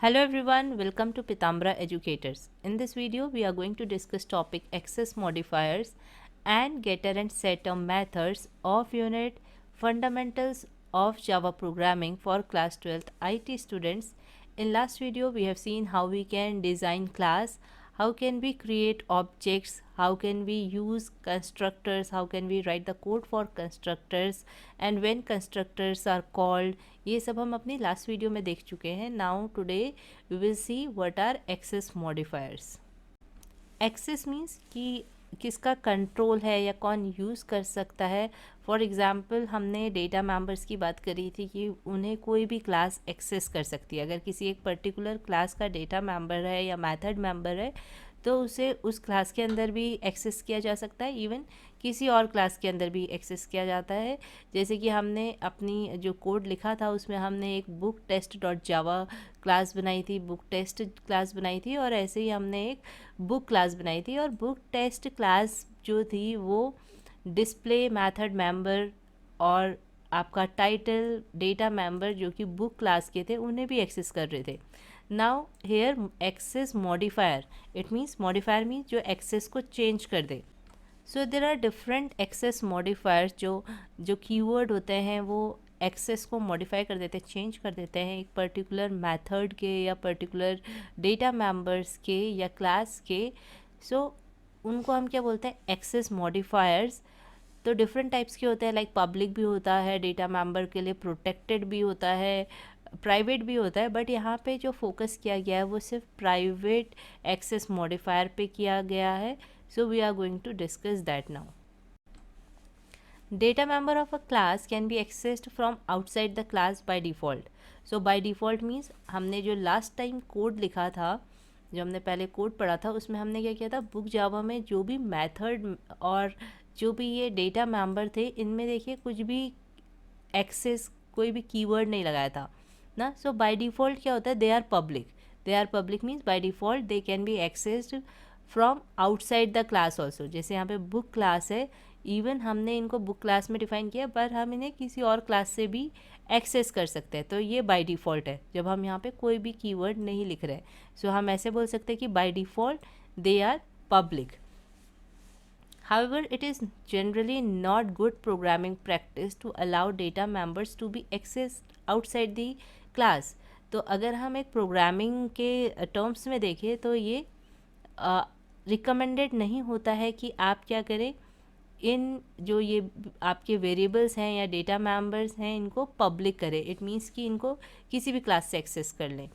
Hello everyone, welcome to Pitambra Educators. In this video, we are going to discuss topic access modifiers and getter and setter methods of unit fundamentals of Java programming for class 12th IT students. In last video, we have seen how we can design class, how can we create objects, how can we use constructors, how can we write the code for constructors and when constructors are called. ये सब हम अपनी last video में देख चुके हैं. Now today we will see what are access modifiers. Access means कि किसका कंट्रोल है या कौन यूज़ कर सकता है. फॉर एग्ज़ाम्पल हमने डेटा मेंबर्स की बात करी थी कि उन्हें कोई भी क्लास एक्सेस कर सकती है. अगर किसी एक पर्टिकुलर क्लास का डेटा मेंबर है या मेथड मेंबर है तो उसे उस क्लास के अंदर भी एक्सेस किया जा सकता है. इवन किसी और क्लास के अंदर भी एक्सेस किया जाता है. जैसे कि हमने अपनी जो कोड लिखा था उसमें हमने एक book test dot Java class बनाई थी, बुक टेस्ट क्लास बनाई थी, और ऐसे ही हमने एक बुक क्लास बनाई थी. और बुक टेस्ट क्लास जो थी वो डिस्प्ले मेथड मेंबर और आपका टाइटल डेटा मेंबर जो कि बुक क्लास के थे उन्हें भी एक्सेस कर रहे थे. Now here access modifier, it means modifier means जो एक्सेस को चेंज कर दे. So there are different access modifiers जो कीवर्ड होते हैं वो एक्सेस को मॉडिफाई कर देते हैं, चेंज कर देते हैं एक पर्टिकुलर मेथड के या पर्टिकुलर डेटा मेंबर्स के या क्लास के. सो उनको हम क्या बोलते हैं, एक्सेस मॉडिफायर्स. तो डिफरेंट टाइप्स के होते हैं, लाइक पब्लिक भी होता है डेटा मेंबर के लिए, प्रोटेक्टेड भी होता है, प्राइवेट भी होता है. बट यहाँ पे जो फोकस किया गया है वो सिर्फ प्राइवेट एक्सेस मॉडिफायर पे किया गया है. So we are going to discuss that now. Data member of a class can be accessed from outside the class by default. So by default means हमने जो last time कोड लिखा था, जो हमने पहले कोड पढ़ा था, उसमें हमने क्या किया था, बुक जावा में जो भी मेथड और जो भी ये डेटा मेंबर थे इनमें देखिए कुछ भी एक्सेस कोई भी कीवर्ड नहीं लगाया था ना. सो बाय डिफ़ॉल्ट क्या होता है, they are public means by default they can be accessed from outside the class also. जैसे यहाँ पे बुक क्लास है, इवन हमने इनको बुक क्लास में डिफाइन किया पर हम इन्हें किसी और क्लास से भी एक्सेस कर सकते हैं. तो ये बाय डिफ़ॉल्ट है जब हम यहाँ पे कोई भी कीवर्ड नहीं लिख रहे. सो हम ऐसे बोल सकते हैं कि by default they are public. However, it is generally not good programming practice to allow data members to be accessed outside the class. तो अगर हम एक प्रोग्रामिंग के टर्म्स में देखें तो ये रिकमेंडेड नहीं होता है कि आप क्या करें, इन जो ये आपके वेरिएबल्स हैं या डेटा मेंबर्स हैं इनको पब्लिक करें. इट मीन्स कि इनको किसी भी क्लास से एक्सेस कर लें.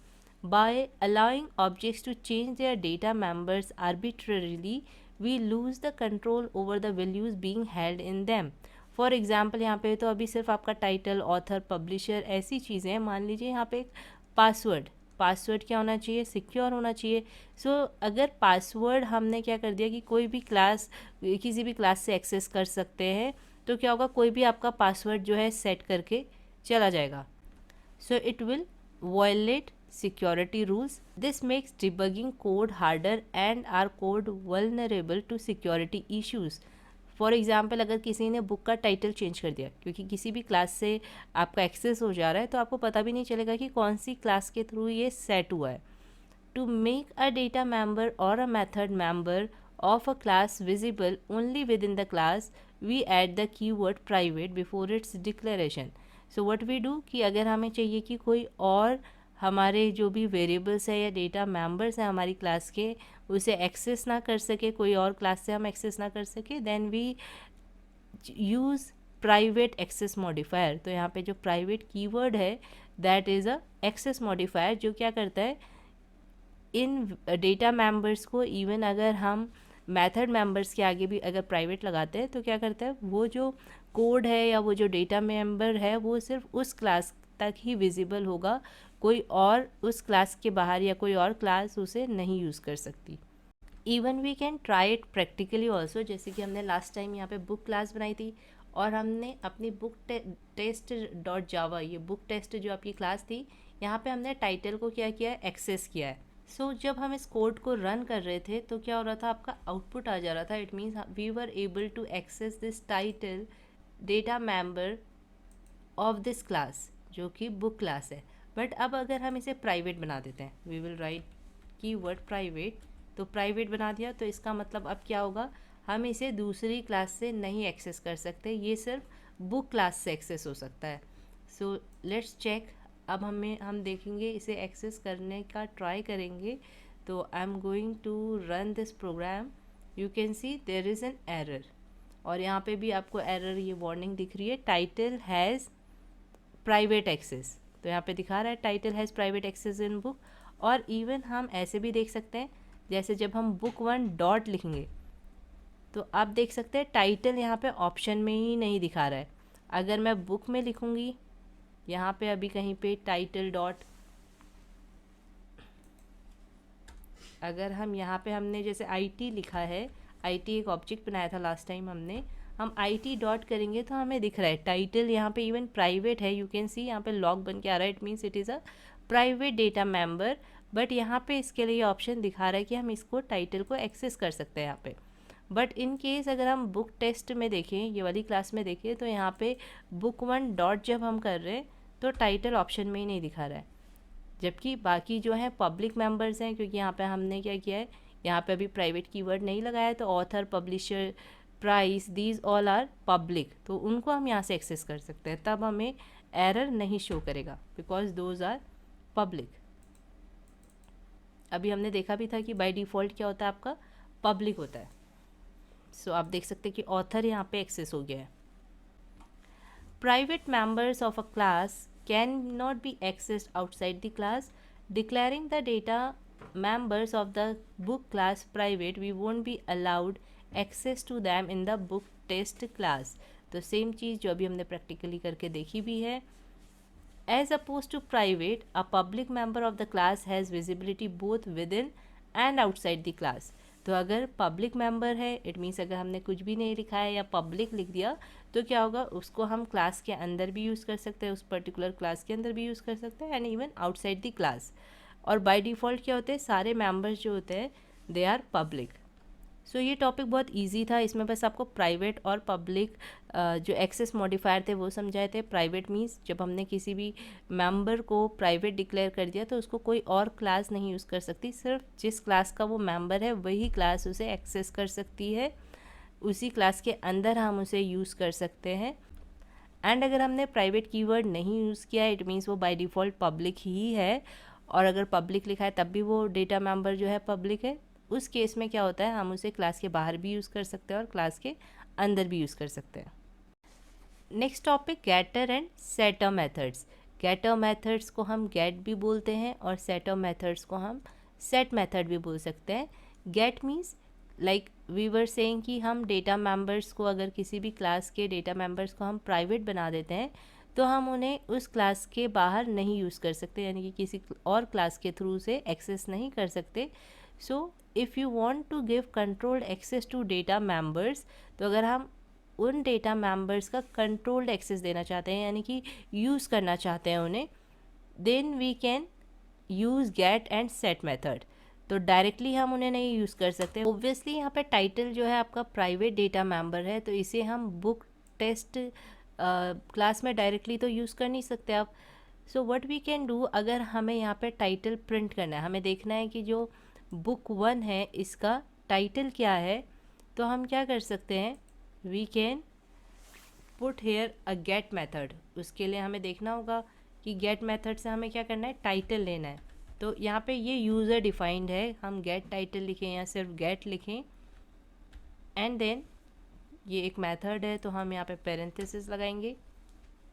By allowing objects to change their data members arbitrarily we lose the control over the values being held in them. For example यहाँ पे तो अभी सिर्फ आपका टाइटल, ऑथर, पब्लिशर ऐसी चीज़ें हैं. मान लीजिए यहाँ पे एक पासवर्ड क्या होना चाहिए, सिक्योर होना चाहिए. सो अगर पासवर्ड हमने क्या कर दिया कि कोई भी क्लास किसी भी क्लास से एक्सेस कर सकते हैं तो क्या होगा, कोई भी आपका पासवर्ड जो है सेट करके चला जाएगा. So it will violate security rules. This makes debugging code harder and our code vulnerable to security issues. For example अगर किसी ने बुक का टाइटल चेंज कर दिया क्योंकि किसी भी क्लास से आपका एक्सेस हो जा रहा है तो आपको पता भी नहीं चलेगा कि कौन सी क्लास के थ्रू ये सेट हुआ है. To make a data member or a method member of a class visible only within the class we add the keyword private before its declaration. So what we do कि अगर हमें चाहिए कि कोई और हमारे जो भी वेरिएबल्स है या डेटा मेंबर्स हैं हमारी क्लास के उसे एक्सेस ना कर सके, कोई और क्लास से हम एक्सेस ना कर सके, then we use private access modifier. तो यहाँ पे जो प्राइवेट कीवर्ड है that is a access modifier जो क्या करता है, इन डेटा मेंबर्स को इवन अगर हम मेथड मेंबर्स के आगे भी अगर प्राइवेट लगाते हैं तो क्या करता है, वो जो कोड है या वो जो डेटा मेंबर है वो सिर्फ उस क्लास तक ही विजिबल होगा, कोई और उस क्लास के बाहर या कोई और क्लास उसे नहीं यूज़ कर सकती. Even we can try it practically also. जैसे कि हमने लास्ट टाइम यहाँ पे बुक क्लास बनाई थी और हमने अपनी बुक टेस्ट डॉट जावा, ये बुक टेस्ट जो आपकी क्लास थी, यहाँ पे हमने टाइटल को क्या किया है, एक्सेस किया है. सो जब हम इस कोड को रन कर रहे थे तो क्या हो रहा था, आपका आउटपुट आ जा रहा था. It means we were able to access this title data member of this class जो कि बुक क्लास है. बट अब अगर हम इसे प्राइवेट बना देते हैं, we will write keyword private, तो प्राइवेट बना दिया तो इसका मतलब अब क्या होगा, हम इसे दूसरी क्लास से नहीं एक्सेस कर सकते, ये सिर्फ बुक क्लास से एक्सेस हो सकता है। So let's check. अब हम देखेंगे इसे एक्सेस करने का ट्राई करेंगे। तो I am going to run this program. You can see there is an error, और यहाँ पे भी आपको एरर ये वार्निंग दिख रही है, टाइटल हैज़ प्राइवेट एक्सेस। तो यहाँ पे दिखा रहा है title has private access in book. और इवन हम ऐसे भी देख सकते हैं, जैसे जब हम बुक 1 डॉट लिखेंगे तो आप देख सकते हैं टाइटल यहाँ पे ऑप्शन में ही नहीं दिखा रहा है। अगर मैं बुक में लिखूँगी, यहाँ पे अभी कहीं पे टाइटल डॉट, अगर हम यहाँ पे हमने जैसे IT लिखा है, IT एक ऑब्जेक्ट बनाया था लास्ट टाइम हमने, हम IT डॉट करेंगे तो हमें दिख रहा है टाइटल यहाँ पे इवन प्राइवेट है। यू कैन सी यहाँ पे लॉग बन के आ रहा है, it means it is a private data member. But यहाँ पे इसके लिए ऑप्शन दिखा रहा है कि हम इसको टाइटल को एक्सेस कर सकते हैं यहाँ पे। बट इन केस अगर हम बुक टेस्ट में देखें, ये वाली क्लास में देखें, तो यहाँ पे बुक 1 डॉट जब हम कर रहे हैं तो टाइटल ऑप्शन में ही नहीं दिखा रहा है, जबकि बाकी जो है पब्लिक मेंबर्स हैं, क्योंकि यहाँ पे हमने क्या किया है, यहाँ पे अभी प्राइवेट कीवर्ड नहीं लगाया, तो author, publisher, price, these all are public, तो उनको हम यहाँ से एक्सेस कर सकते हैं, तब हमें एरर नहीं शो करेगा बिकॉज दोज आर पब्लिक। अभी हमने देखा भी था कि बाय डिफ़ॉल्ट क्या होता है, आपका पब्लिक होता है। सो आप देख सकते हैं कि ऑथर यहाँ पे एक्सेस हो गया है। Private members of a class cannot be accessed outside the class. Declaring the data members of the book class private, we won't be allowed access to them in the book test class. तो same चीज़ जो अभी हमने practically करके देखी भी है। As opposed to private, a public member of the class has visibility both within and outside the class. तो अगर पब्लिक मेंबर है, इट मीन्स अगर हमने कुछ भी नहीं लिखा है या पब्लिक लिख दिया, तो क्या होगा, उसको हम क्लास के अंदर भी यूज़ कर सकते हैं, उस पर्टिकुलर क्लास के अंदर भी यूज़ कर सकते हैं, and even outside the class. और बाय डिफ़ॉल्ट क्या होते हैं, सारे मेंबर्स जो होते हैं दे आर पब्लिक। सो ये टॉपिक बहुत इजी था, इसमें बस आपको प्राइवेट और पब्लिक जो एक्सेस मॉडिफायर थे वो समझाए थे। प्राइवेट मीन्स जब हमने किसी भी मेंबर को प्राइवेट डिक्लेयर कर दिया तो उसको कोई और क्लास नहीं यूज़ कर सकती, सिर्फ जिस क्लास का वो मेंबर है वही क्लास उसे एक्सेस कर सकती है, उसी क्लास के अंदर हम उसे यूज़ कर सकते हैं। एंड अगर हमने प्राइवेट कीवर्ड नहीं यूज़ किया, इट मीन्स वो बाय डिफ़ॉल्ट पब्लिक ही है, और अगर पब्लिक लिखा है तब भी वो डेटा मेंबर जो है पब्लिक है। उस केस में क्या होता है, हम उसे क्लास के बाहर भी यूज़ कर सकते हैं और क्लास के अंदर भी यूज़ कर सकते हैं। Next topic, getter and setter methods. Getter methods को हम गेट भी बोलते हैं और सेटर मेथड्स को हम सेट मेथड भी बोल सकते हैं। Get means like we were saying कि हम डेटा मेंबर्स को, अगर किसी भी क्लास के डेटा मेंबर्स को हम प्राइवेट बना देते हैं तो हम उन्हें उस क्लास के बाहर नहीं यूज़ कर सकते, यानी कि किसी और क्लास के थ्रू से एक्सेस नहीं कर सकते। So if you want to give controlled access to data members, तो अगर हम उन डेटा मेंबर्स का कंट्रोल्ड एक्सेस देना चाहते हैं, यानी कि यूज़ करना चाहते हैं उन्हें, then we can use get and set method. तो डायरेक्टली हम उन्हें नहीं यूज़ कर सकते। ओब्वियसली यहाँ पे टाइटल जो है आपका प्राइवेट डेटा मेंबर है, तो इसे हम बुक टेस्ट क्लास में डायरेक्टली तो यूज़ कर नहीं सकते आप। So what we can do, अगर हमें यहाँ पे टाइटल प्रिंट करना है, हमें देखना है कि जो बुक 1 है इसका टाइटल क्या है, तो हम क्या कर सकते हैं, we can put here a get method. उसके लिए हमें देखना होगा कि गेट मेथड से हमें क्या करना है, टाइटल लेना है। तो यहाँ पे ये यूज़र डिफाइंड है, हम गेट टाइटल लिखें या सिर्फ गेट लिखें, एंड देन ये एक मेथड है तो हम यहाँ पे पेरेंथेसिस लगाएंगे,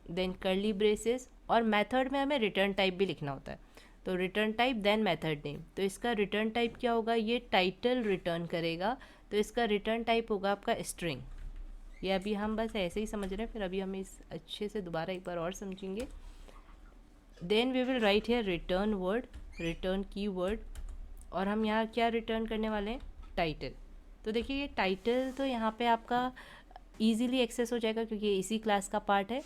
देन कर्ली ब्रेसेस, और मेथड में हमें रिटर्न टाइप भी लिखना होता है। तो return type then method name, तो इसका रिटर्न टाइप क्या होगा, ये टाइटल रिटर्न करेगा, तो इसका रिटर्न टाइप होगा आपका स्ट्रिंग। ये अभी हम बस ऐसे ही समझ रहे हैं, फिर अभी हम इस अच्छे से दोबारा एक बार और समझेंगे। Then we will write here return word, return keyword, और हम यहाँ क्या रिटर्न करने वाले हैं, टाइटल। तो देखिए ये टाइटल तो यहाँ पे आपका ईजिली एक्सेस हो जाएगा क्योंकि ये इसी क्लास का पार्ट है।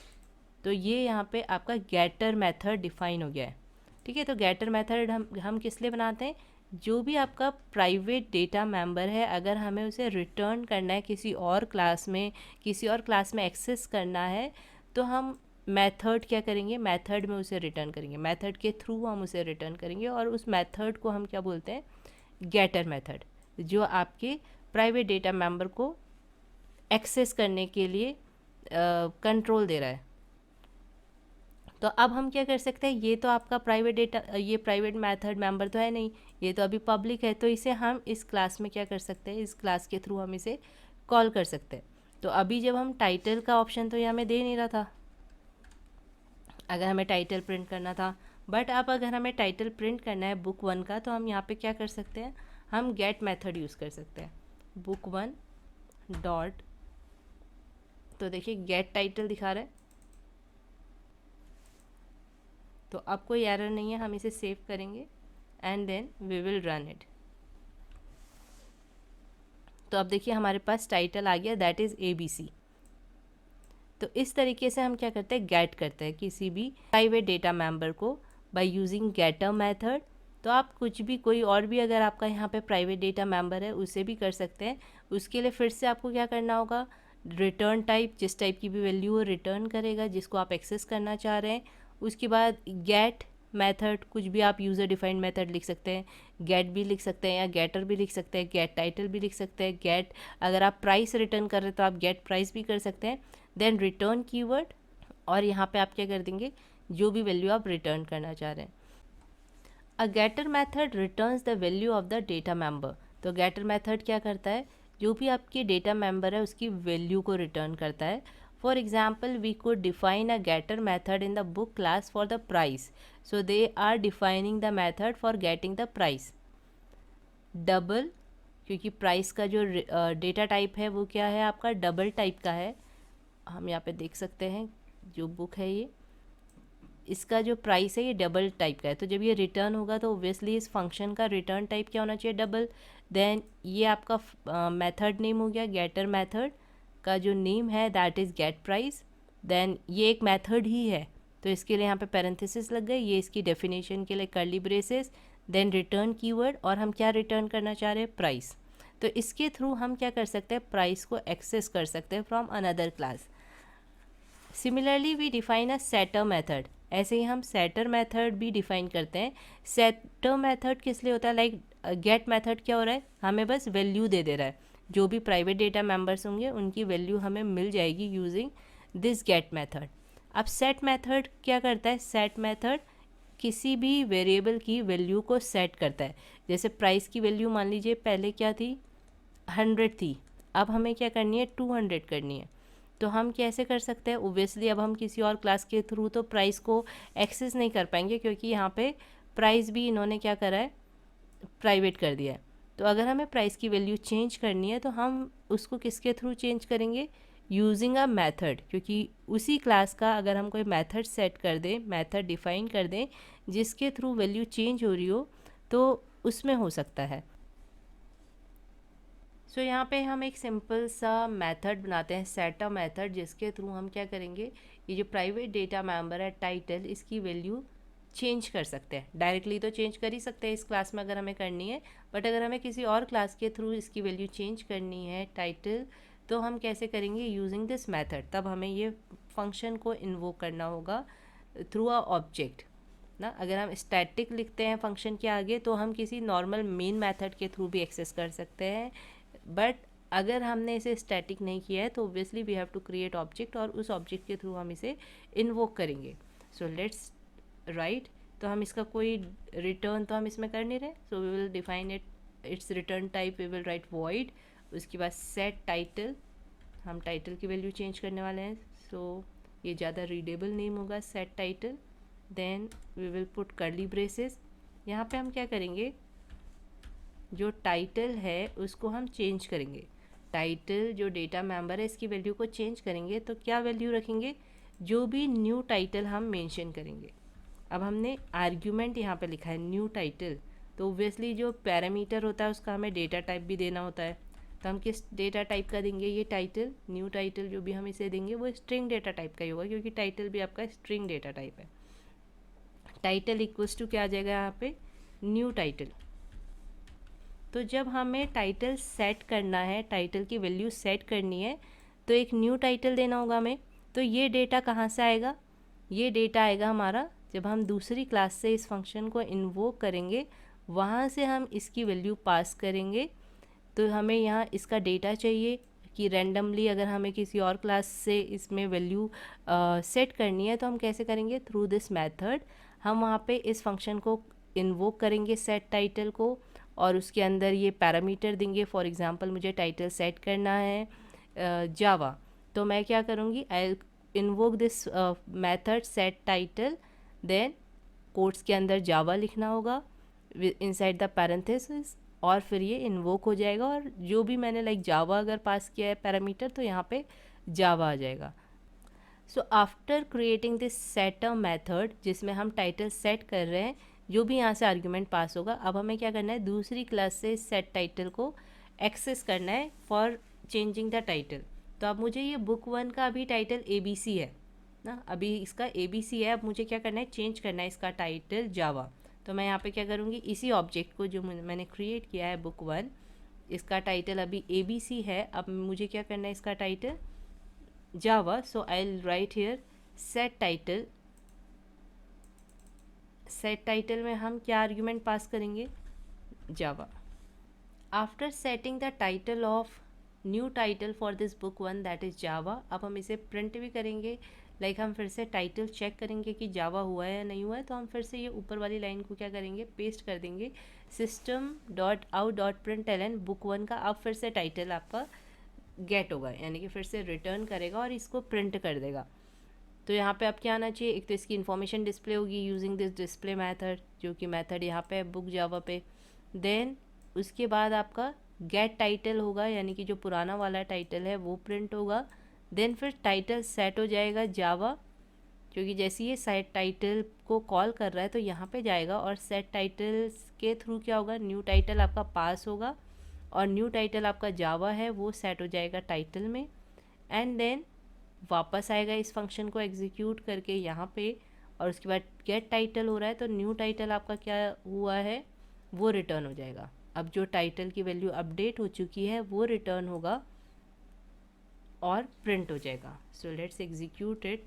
तो ये यहाँ पे आपका गेटर मेथड डिफाइन हो गया है, ठीक है। तो गेटर मेथड हम किस लिए बनाते हैं, जो भी आपका प्राइवेट डेटा मेंबर है, अगर हमें उसे रिटर्न करना है किसी और क्लास में, किसी और क्लास में एक्सेस करना है, तो हम मेथड क्या करेंगे, मेथड में उसे रिटर्न करेंगे, मेथड के थ्रू हम उसे रिटर्न करेंगे और उस मेथड को हम क्या बोलते हैं, गेटर मेथड, जो आपके प्राइवेट डेटा मेंबर को एक्सेस करने के लिए कंट्रोल दे रहा है। तो अब हम क्या कर सकते हैं, ये तो आपका प्राइवेट डेटा, ये प्राइवेट मेथड मेंबर तो है नहीं, ये तो अभी पब्लिक है, तो इसे हम इस क्लास में क्या कर सकते हैं, इस क्लास के थ्रू हम इसे कॉल कर सकते हैं। तो अभी जब हम टाइटल का ऑप्शन तो ये हमें दे नहीं रहा था, अगर हमें टाइटल प्रिंट करना था, बट अब अगर हमें टाइटल प्रिंट करना है बुक 1 का, तो हम यहाँ पे क्या कर सकते हैं, हम गेट मेथड यूज़ कर सकते हैं, बुक 1 डॉट, तो देखिए गेट टाइटल दिखा रहा है, तो अब कोई एरर नहीं है, हम इसे सेव करेंगे and then we will run it. तो अब देखिए हमारे पास टाइटल आ गया, दैट इज़ ABC। तो इस तरीके से हम क्या करते हैं, गेट करते हैं किसी भी प्राइवेट डेटा मेंबर को बाय यूजिंग गेटर मेथड। तो आप कुछ भी, कोई और भी अगर आपका यहाँ पे प्राइवेट डेटा मेंबर है उसे भी कर सकते हैं। उसके लिए फिर से आपको क्या करना होगा, रिटर्न टाइप, जिस टाइप की भी वैल्यू हो रिटर्न करेगा जिसको आप एक्सेस करना चाह रहे हैं। उसके बाद गेट मेथड, कुछ भी आप यूज़र डिफाइंड मेथड लिख सकते हैं, गेट भी लिख सकते हैं या गेटर भी लिख सकते हैं, गेट टाइटल भी लिख सकते हैं, गेट, अगर आप प्राइस रिटर्न कर रहे हैं तो आप गेट प्राइस भी कर सकते हैं, देन रिटर्न कीवर्ड, और यहाँ पे आप क्या कर देंगे, जो भी वैल्यू आप रिटर्न करना चाह रहे हैं। A getter method returns the value of the data member. तो गेटर मेथड क्या करता है, जो भी आपकी डेटा मेंबर है उसकी वैल्यू को रिटर्न करता है। For example we could define a getter method in the book class for the price, so they are defining the method for getting the price। Double, क्योंकि प्राइस का जो data type है वो क्या है आपका, डबल टाइप का है। हम यहाँ पे देख सकते हैं जो बुक है ये, इसका जो प्राइस है ये डबल टाइप का है, तो जब ये रिटर्न होगा तो ओब्वियसली इस फंक्शन का रिटर्न टाइप क्या होना चाहिए, डबल। देन ये आपका मेथड नेम हो गया, गेटर मेथड का जो नेम है that is get price. Then ये एक मेथड ही है तो इसके लिए यहाँ पे पैरेंथेसिस लग गए, ये इसकी डेफिनेशन के लिए curly braces, then return keyword, और हम क्या रिटर्न करना चाह रहे हैं, प्राइस। तो इसके थ्रू हम क्या कर सकते हैं, प्राइस को एक्सेस कर सकते हैं from another class. Similarly we define a setter method, ऐसे ही हम सेटर मेथड भी डिफाइन करते हैं। सेटर मेथड किस लिए होता है, लाइक गेट मेथड क्या हो रहा है, हमें बस वैल्यू दे रहा है, जो भी प्राइवेट डेटा मेंबर्स होंगे उनकी वैल्यू हमें मिल जाएगी यूजिंग दिस गेट मेथड। अब सेट मेथड क्या करता है, सेट मेथड किसी भी वेरिएबल की वैल्यू को सेट करता है। जैसे प्राइस की वैल्यू मान लीजिए पहले क्या थी, 100 थी, अब हमें क्या करनी है, 200 करनी है। तो हम कैसे कर सकते हैं, ओब्वियसली अब हम किसी और क्लास के थ्रू तो प्राइस को एक्सेस नहीं कर पाएंगे, क्योंकि यहाँ पे प्राइस भी इन्होंने क्या करा है, प्राइवेट कर दिया है। तो अगर हमें प्राइस की वैल्यू चेंज करनी है तो हम उसको किसके थ्रू चेंज करेंगे, यूजिंग अ मेथड, क्योंकि उसी क्लास का अगर हम कोई मेथड सेट कर दें, मेथड डिफाइन कर दें जिसके थ्रू वैल्यू चेंज हो रही हो, तो उसमें हो सकता है। सो यहाँ पे हम एक सिंपल सा मेथड बनाते हैं, सेटअप मेथड, जिसके थ्रू हम क्या करेंगे, ये जो प्राइवेट डेटा मेंबर है टाइटल, इसकी वैल्यू चेंज कर सकते हैं। डायरेक्टली तो चेंज कर ही सकते हैं इस क्लास में अगर हमें करनी है, बट अगर हमें किसी और क्लास के थ्रू इसकी वैल्यू चेंज करनी है टाइटल, तो हम कैसे करेंगे, यूजिंग दिस मेथड। तब हमें ये फंक्शन को इन्वोक करना होगा थ्रू अ ऑब्जेक्ट ना। अगर हम स्टैटिक लिखते हैं फंक्शन के आगे तो हम किसी नॉर्मल मेन मेथड के थ्रू भी एक्सेस कर सकते हैं, बट अगर हमने इसे स्टैटिक नहीं किया है तो obviously we have to create object, और उस ऑब्जेक्ट के थ्रू हम इसे इन्वोक करेंगे। सो लेट्स राइट, तो हम इसका कोई रिटर्न तो हम इसमें कर नहीं रहे, so we will define it, its return type we will write void. उसके बाद सेट टाइटल, हम टाइटल की वैल्यू चेंज करने वाले हैं, सो ये ज़्यादा रीडेबल नेम होगा, set title. Then we will put curly braces. यहाँ पे हम क्या करेंगे, जो टाइटल है उसको हम चेंज करेंगे, टाइटल जो डेटा मेंबर है इसकी वैल्यू को चेंज करेंगे, तो क्या वैल्यू रखेंगे, जो भी न्यू टाइटल हम मेंशन करेंगे। अब हमने आर्ग्यूमेंट यहाँ पे लिखा है न्यू टाइटल, तो ओब्वियसली जो पैरामीटर होता है उसका हमें डेटा टाइप भी देना होता है, तो हम किस डेटा टाइप का देंगे, ये टाइटल, न्यू टाइटल जो भी हम इसे देंगे वो स्ट्रिंग डेटा टाइप का ही होगा, क्योंकि टाइटल भी आपका स्ट्रिंग डेटा टाइप है। टाइटल इक्वल्स टू क्या आ जाएगा यहाँ पे, न्यू टाइटल। तो जब हमें टाइटल सेट करना है, टाइटल की वैल्यू सेट करनी है, तो एक न्यू टाइटल देना होगा हमें। तो ये डेटा कहाँ से आएगा, ये डेटा आएगा हमारा जब हम दूसरी क्लास से इस फंक्शन को इन्वोक करेंगे, वहाँ से हम इसकी वैल्यू पास करेंगे। तो हमें यहाँ इसका डेटा चाहिए कि रैंडमली अगर हमें किसी और क्लास से इसमें वैल्यू सेट करनी है तो हम कैसे करेंगे, थ्रू दिस मेथड। हम वहाँ पे इस फंक्शन को इन्वोक करेंगे सेट टाइटल को, और उसके अंदर ये पैरामीटर देंगे। फॉर एग्जांपल मुझे टाइटल सेट करना है जावा, तो मैं क्या करूँगी, I invoke this method set title, then quotes के अंदर जावा लिखना होगा इनसाइड द पैरेंथेसिस, और फिर ये इन्वोक हो जाएगा। और जो भी मैंने लाइक जावा अगर पास किया है पैरामीटर, तो यहाँ पे जावा आ जाएगा। So after creating this setter method जिसमें हम टाइटल सेट कर रहे हैं, जो भी यहाँ से आर्ग्यूमेंट पास होगा, अब हमें क्या करना है, दूसरी क्लास से इस सेट टाइटल को एक्सेस करना है फॉर चेंजिंग द टाइटल। तो अब मुझे ये बुक 1 का अभी टाइटल ABC है ना, अभी इसका ABC है। अब मुझे क्या करना है, चेंज करना है इसका टाइटल जावा। तो मैं यहाँ पे क्या करूँगी, इसी ऑब्जेक्ट को जो मैंने क्रिएट किया है बुक 1, इसका टाइटल अभी ABC है। अब मुझे क्या करना है, इसका title Java. So I will write here set title. Set title में हम क्या आर्ग्यूमेंट पास करेंगे, Java. After setting the title of new title for this book 1 that is Java, अब हम इसे प्रिंट भी करेंगे। लाइक हम फिर से टाइटल चेक करेंगे कि जावा हुआ है या नहीं हुआ है, तो हम फिर से ये ऊपर वाली लाइन को क्या करेंगे, पेस्ट कर देंगे, system.out.println बुक 1 का अब फिर से टाइटल आपका गेट होगा, यानी कि फिर से रिटर्न करेगा और इसको प्रिंट कर देगा। तो यहाँ पे अब क्या आना चाहिए, एक तो इसकी इन्फॉर्मेशन डिस्प्ले होगी यूजिंग दिस डिस्प्ले मेथड, जो कि मेथड यहाँ पे है बुक जावा पे। देन उसके बाद आपका गेट टाइटल होगा, यानी कि जो पुराना वाला टाइटल है वो प्रिंट होगा। देन फिर टाइटल सेट हो जाएगा जावा, क्योंकि जैसे ये सेट टाइटल को कॉल कर रहा है तो यहाँ पे जाएगा, और सेट टाइटल के थ्रू क्या होगा, न्यू टाइटल आपका पास होगा, और न्यू टाइटल आपका जावा है वो सेट हो जाएगा टाइटल में। एंड देन वापस आएगा इस फंक्शन को एग्जीक्यूट करके यहाँ पे, और उसके बाद गेट टाइटल हो रहा है तो न्यू टाइटल आपका क्या हुआ है, वो रिटर्न हो जाएगा। अब जो टाइटल की वैल्यू अपडेट हो चुकी है वो रिटर्न होगा और प्रिंट हो जाएगा। So let's execute it.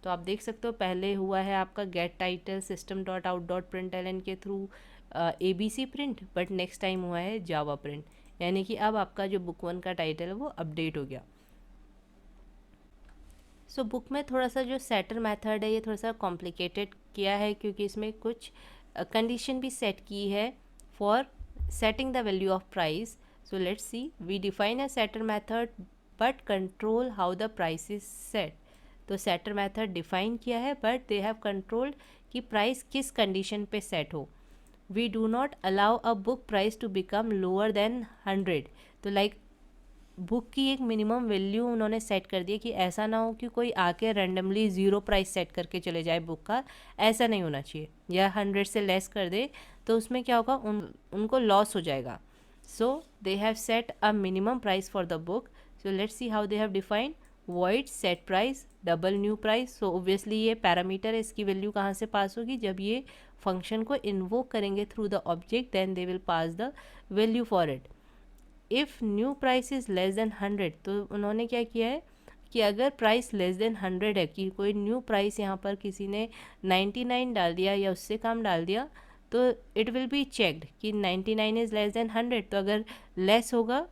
तो आप देख सकते हो पहले हुआ है आपका गेट टाइटल system.out.println के through ABC print, but next time हुआ है जावा प्रिंट, यानी कि अब आपका जो बुक 1 का टाइटल है वो अपडेट हो गया। सो बुक में थोड़ा सा जो सेटर मेथड है ये थोड़ा सा कॉम्प्लिकेटेड किया है, क्योंकि इसमें कुछ कंडीशन भी सेट की है for setting the value of price. So let's see, we define a setter method but control how the price is set. तो सेटर मेथड डिफाइन किया है बट दे हैव कंट्रोल्ड कि प्राइस किस condition पे set हो। We do not allow a book price to become lower than 100। तो like book की एक मिनिमम वैल्यू उन्होंने सेट कर दी कि ऐसा ना हो कि कोई आके रैंडमली ज़ीरो प्राइस सेट करके चले जाए बुक का, ऐसा नहीं होना चाहिए। या 100 से लेस कर दे तो उसमें क्या होगा, उनको लॉस हो जाएगा। So they have set a minimum price for the book. So let's see how they have defined void set price double new price. So obviously ये पैरामीटर है, इसकी वैल्यू कहाँ से पास होगी, जब ये फंक्शन को इन्वोक करेंगे through the object, then they will pass the value for it. If new price is less than 100, तो उन्होंने क्या किया है कि अगर प्राइस लेस देन 100 है, कि कोई न्यू प्राइस यहाँ पर किसी ने 99 डाल दिया या उससे कम डाल दिया, तो इट विल बी चेक्ड कि 99 इज़ लेस देन 100। तो अगर लेस होगा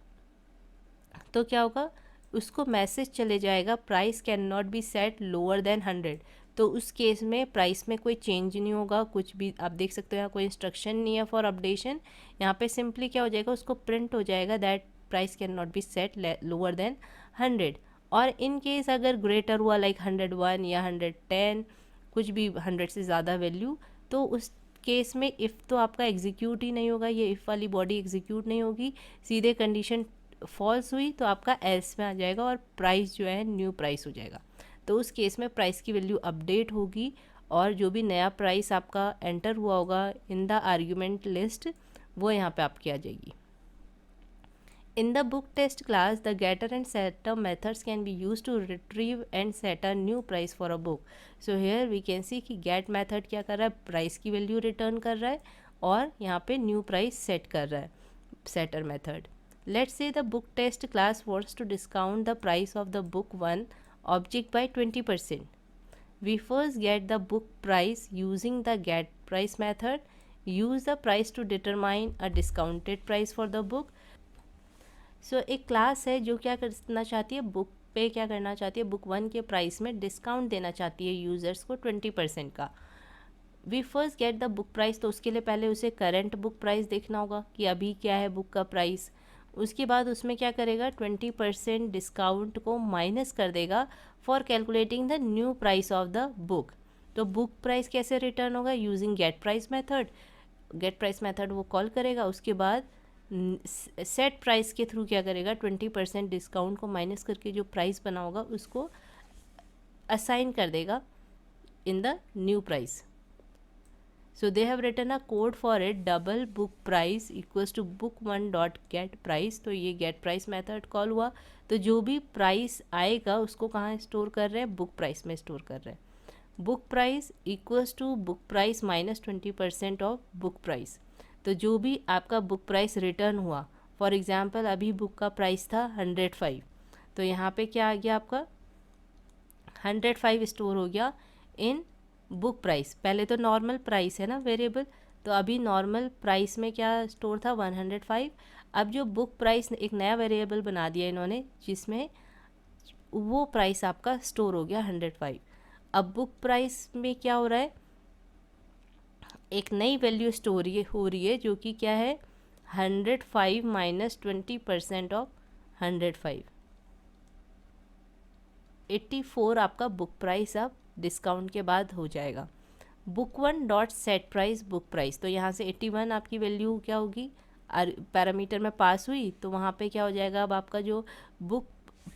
तो क्या होगा, उसको मैसेज चले जाएगा price can not be set lower than 100। तो उस केस में प्राइस में कोई चेंज नहीं होगा, कुछ भी आप देख सकते हो यहाँ कोई इंस्ट्रक्शन नहीं है फॉर अपडेशन। यहाँ पे सिंपली क्या हो जाएगा, उसको प्रिंट हो जाएगा that price can not be set lower than 100। और इन केस अगर ग्रेटर हुआ लाइक 101 या 110, कुछ भी 100 से ज़्यादा वैल्यू, तो उस केस में इफ़ तो आपका एग्जीक्यूट ही नहीं होगा, ये इफ़ वाली बॉडी एग्जीक्यूट नहीं होगी, सीधे कंडीशन फॉल्स हुई तो आपका एल्स में आ जाएगा और प्राइस जो है न्यू प्राइस हो जाएगा। तो उस केस में प्राइस की वैल्यू अपडेट होगी, और जो भी नया प्राइस आपका एंटर हुआ होगा इन द आर्ग्यूमेंट लिस्ट, वो यहाँ पे आपकी आ जाएगी। In the book test class, the getter and setter methods can be used to retrieve and set a new price for a book. So here we can see कि get method क्या कर रहा है, प्राइस की value return कर रहा है, और यहाँ पे न्यू प्राइस सेट कर रहा है setter method. Let's say the book test class wants to discount the price of the book 1 object by 20%. We first get the book price using the get price method. Use the price to determine a discounted price for the book. So एक class है जो क्या करना चाहती है, book पे क्या करना चाहती है, बुक 1 के प्राइस में डिस्काउंट देना चाहती है यूज़र्स को 20% का. We first get the book price, तो उसके लिए पहले उसे करंट बुक प्राइस देखना होगा कि अभी क्या है बुक का प्राइस. उसके बाद उसमें क्या करेगा, 20% डिस्काउंट को माइनस कर देगा for calculating the new price of the book. तो बुक प्राइस कैसे रिटर्न होगा, using get price method. Get price method वो कॉल करेगा. उसके बाद सेट प्राइस के थ्रू क्या करेगा, 20% डिस्काउंट को माइनस करके जो प्राइस बना होगा उसको असाइन कर देगा in the new price. So they have written a code for it, double book price equals to book1 dot get price. तो ये get price method कॉल हुआ. तो जो भी प्राइस आएगा उसको कहाँ स्टोर कर रहे हैं, बुक प्राइस में स्टोर कर रहे हैं. Book price equals to book price minus 20% of book price. तो जो भी आपका बुक प्राइस रिटर्न हुआ, फॉर एग्जांपल अभी बुक का प्राइस था 105, तो यहाँ पे क्या आ गया आपका 105 स्टोर हो गया इन बुक प्राइस. पहले तो नॉर्मल प्राइस है ना वेरिएबल, तो अभी नॉर्मल प्राइस में क्या स्टोर था 105. अब जो बुक प्राइस एक नया वेरिएबल बना दिया इन्होंने जिसमें वो प्राइस आपका स्टोर हो गया 105. अब बुक प्राइस में क्या हो रहा है, एक नई वैल्यू स्टोर हो रही है जो कि क्या है 105 माइनस 20% ऑफ 105. 84 आपका बुक प्राइस अब डिस्काउंट के बाद हो जाएगा. Book 1 dot set price book price, तो यहाँ से 81 आपकी वैल्यू क्या होगी, पैरामीटर में पास हुई, तो वहाँ पे क्या हो जाएगा, अब आपका जो बुक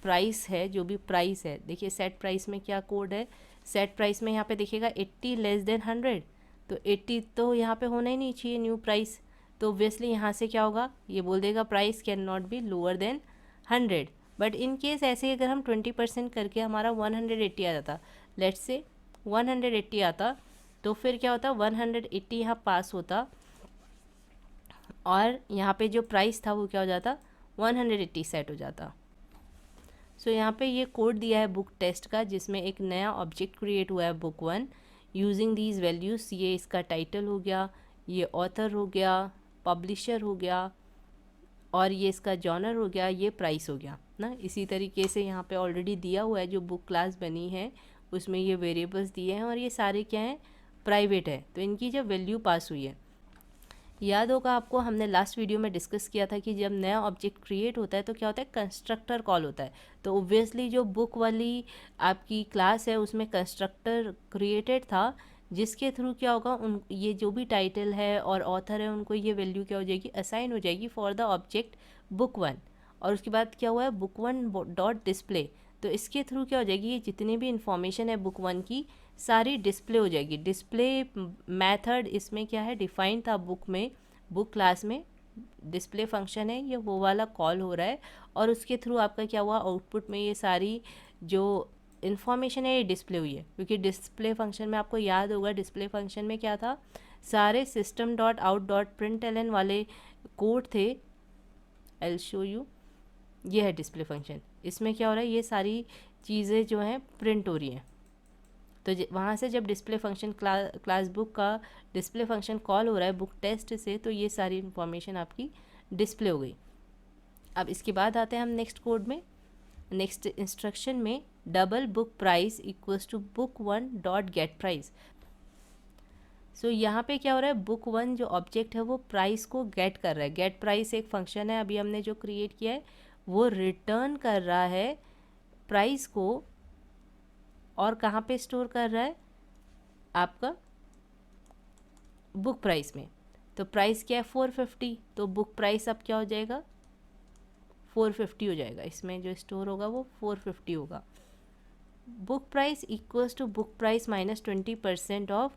प्राइस है, जो भी प्राइस है, देखिए सेट प्राइस में क्या कोड है, सेट प्राइस में यहाँ पे देखिएगा 80 लेस देन 100, तो 80 तो यहाँ पे होना ही नहीं चाहिए न्यू प्राइस. तो ऑब्वियसली यहाँ से क्या होगा, ये बोल देगा price can not be lower than 100. But in case ऐसे अगर हम 20% करके हमारा 180 आ जाता, लेट्स से 180 आता, तो फिर क्या होता, 180 यहाँ पास होता और यहाँ पे जो प्राइस था वो क्या हो जाता 180 सेट हो जाता. सो यहाँ पे ये कोड दिया है बुक टेस्ट का जिसमें एक नया ऑब्जेक्ट क्रिएट हुआ है बुक 1 यूजिंग दीज वैल्यूज़. ये इसका टाइटल हो गया, ये ऑथर हो गया, पब्लिशर हो गया और ये इसका जॉनर हो गया, ये प्राइस हो गया ना. इसी तरीके से यहाँ पे ऑलरेडी दिया हुआ है जो बुक क्लास बनी है उसमें ये वेरिएबल्स दिए हैं और ये सारे क्या हैं, प्राइवेट है. तो इनकी जब वैल्यू पास हुई है, याद होगा आपको हमने लास्ट वीडियो में डिस्कस किया था कि जब नया ऑब्जेक्ट क्रिएट होता है तो क्या होता है, कंस्ट्रक्टर कॉल होता है. तो ऑब्वियसली जो बुक वाली आपकी क्लास है उसमें कंस्ट्रक्टर क्रिएटेड था जिसके थ्रू क्या होगा, उन ये जो भी टाइटल है और ऑथर है उनको ये वैल्यू क्या हो जाएगी, असाइन हो जाएगी फॉर द ऑब्जेक्ट बुक 1. और उसके बाद क्या हुआ है, बुक 1 डॉट डिस्प्ले, तो इसके थ्रू क्या हो जाएगी, ये जितनी भी इंफॉर्मेशन है बुक 1 की सारी डिस्प्ले हो जाएगी. डिस्प्ले मेथड इसमें क्या है, डिफाइन था बुक में, बुक क्लास में डिस्प्ले फंक्शन है, ये वो वाला कॉल हो रहा है और उसके थ्रू आपका क्या हुआ, आउटपुट में ये सारी जो इन्फॉर्मेशन है ये डिस्प्ले हुई है. क्योंकि डिस्प्ले फंक्शन में आपको याद होगा, डिस्प्ले फंक्शन में क्या था, सारे system dot out dot println वाले कोड थे. आई विल शो यू, ये है डिस्प्ले फंक्शन. इसमें क्या हो रहा है, ये सारी चीज़ें जो हैं प्रिंट हो रही हैं. तो वहाँ से जब डिस्प्ले फंक्शन क्लास बुक का डिस्प्ले फंक्शन कॉल हो रहा है बुक टेस्ट से, तो ये सारी इन्फॉर्मेशन आपकी डिस्प्ले हो गई. अब इसके बाद आते हैं हम नेक्स्ट कोड में, नेक्स्ट इंस्ट्रक्शन में, double book price equals to book 1 dot get price. So यहाँ पे क्या हो रहा है, बुक 1 जो ऑब्जेक्ट है वो प्राइस को गेट कर रहा है. गेट प्राइस एक फंक्शन है अभी हमने जो क्रिएट किया है, वो रिटर्न कर रहा है प्राइस को और कहाँ पे स्टोर कर रहा है, आपका बुक प्राइस में. तो प्राइस क्या है 450, तो बुक प्राइस अब क्या हो जाएगा 450 हो जाएगा. इसमें जो स्टोर होगा वो 450 होगा. Book price equals to book price minus 20% of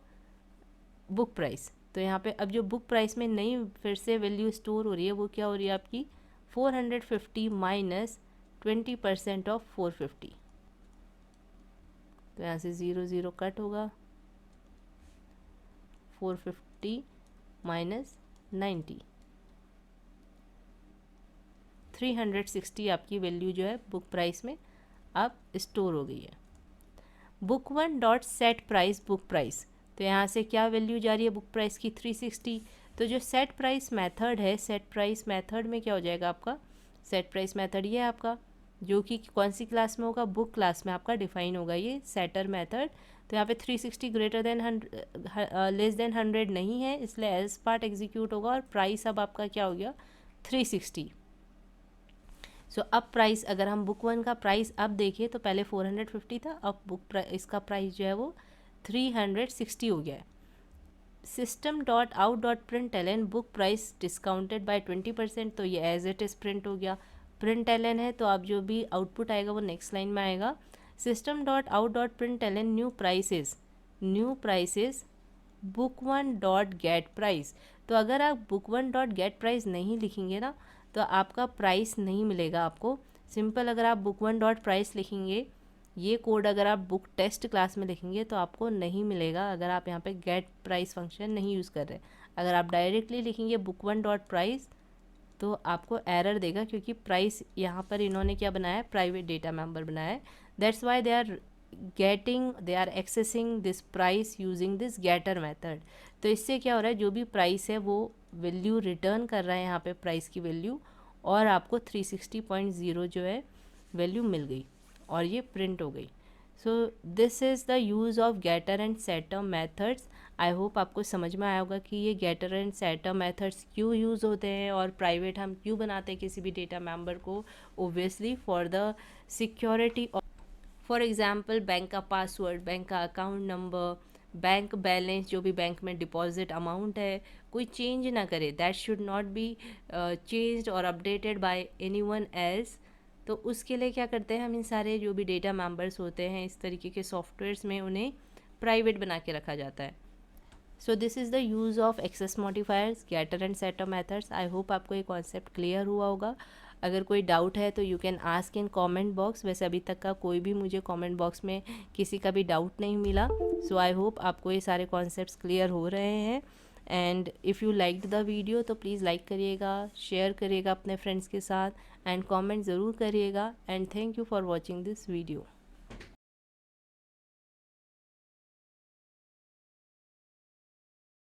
book price. तो यहाँ पे अब जो बुक प्राइस में नई फिर से वैल्यू स्टोर हो रही है वो क्या हो रही है आपकी 450 माइनस 20% ऑफ 450. तो यहाँ से 0 0 कट होगा, 450 माइनस 90, 360 आपकी वैल्यू जो है बुक प्राइस में अब स्टोर हो गई है। Book one dot set price book price, तो यहाँ से क्या वैल्यू जा रही है बुक प्राइस की 360। तो जो सेट प्राइस मेथड है, सेट प्राइस मेथड में क्या हो जाएगा आपका, सेट प्राइस मेथड ये है आपका, जो कि कौन सी क्लास में होगा, बुक क्लास में आपका डिफाइन होगा ये सेटर मेथड। तो यहाँ पे 360 ग्रेटर देन 100 लेस देन 100 नहीं है, इसलिए एल्स पार्ट एग्जीक्यूट होगा और प्राइस अब आपका क्या हो गया 360। सो अब प्राइस अगर हम बुक वन का प्राइस अब देखें तो पहले 450 था, अब इसका प्राइस जो है वो 360 हो गया है। System dot out dot print L N book price discounted by 20%, तो ये एज इट इज़ प्रिंट हो गया। प्रिंट एल एन है तो अब जो भी आउटपुट आएगा वो नेक्स्ट लाइन में आएगा। System dot out dot print L N new prices book one dot get price. तो अगर आप book one dot get price नहीं लिखेंगे ना तो आपका प्राइस नहीं मिलेगा आपको। सिंपल अगर आप बुक वन डॉट प्राइस लिखेंगे, ये कोड अगर आप बुक टेस्ट क्लास में लिखेंगे तो आपको नहीं मिलेगा अगर आप यहाँ पे गेट प्राइस फंक्शन नहीं यूज़ कर रहे। अगर आप डायरेक्टली लिखेंगे बुक वन डॉट प्राइस तो आपको एरर देगा, क्योंकि प्राइस यहाँ पर इन्होंने क्या बनाया है, प्राइवेट डेटा मेंबर बनाया है। That's why they are accessing this price using this getter method. तो इससे क्या हो रहा है, जो भी प्राइस है वो वैल्यू रिटर्न कर रहा है यहाँ पे प्राइस की वैल्यू, और आपको 360.0 जो है वैल्यू मिल गई और ये प्रिंट हो गई। So this is the use of getter and setter methods. I hope आपको समझ में आया होगा कि ये गेटर एंड सेटर मेथड्स क्यों यूज़ होते हैं और प्राइवेट हम क्यों बनाते हैं किसी भी डेटा मेंबर को। Obviously for the security, for example bank का पासवर्ड, बैंक का अकाउंट नंबर, बैंक बैलेंस, जो भी बैंक में डिपॉजिट अमाउंट है कोई चेंज ना करे, that should not be changed और अपडेटेड बाय एनीवन एल्स। तो उसके लिए क्या करते हैं हम, इन सारे जो भी डेटा मेंबर्स होते हैं इस तरीके के सॉफ्टवेयर्स में उन्हें प्राइवेट बना के रखा जाता है। So this is the use of access modifiers, getter and setter methods. I hope आपको ये कॉन्सेप्ट क्लियर हुआ होगा। अगर कोई डाउट है तो you can ask in comment box. वैसे अभी तक का कोई भी मुझे कमेंट बॉक्स में किसी का भी डाउट नहीं मिला। सो आई होप आपको ये सारे कॉन्सेप्ट्स क्लियर हो रहे हैं। And if you liked the video तो प्लीज़ लाइक करिएगा, शेयर करिएगा अपने फ्रेंड्स के साथ एंड कमेंट ज़रूर करिएगा। And thank you for watching this video.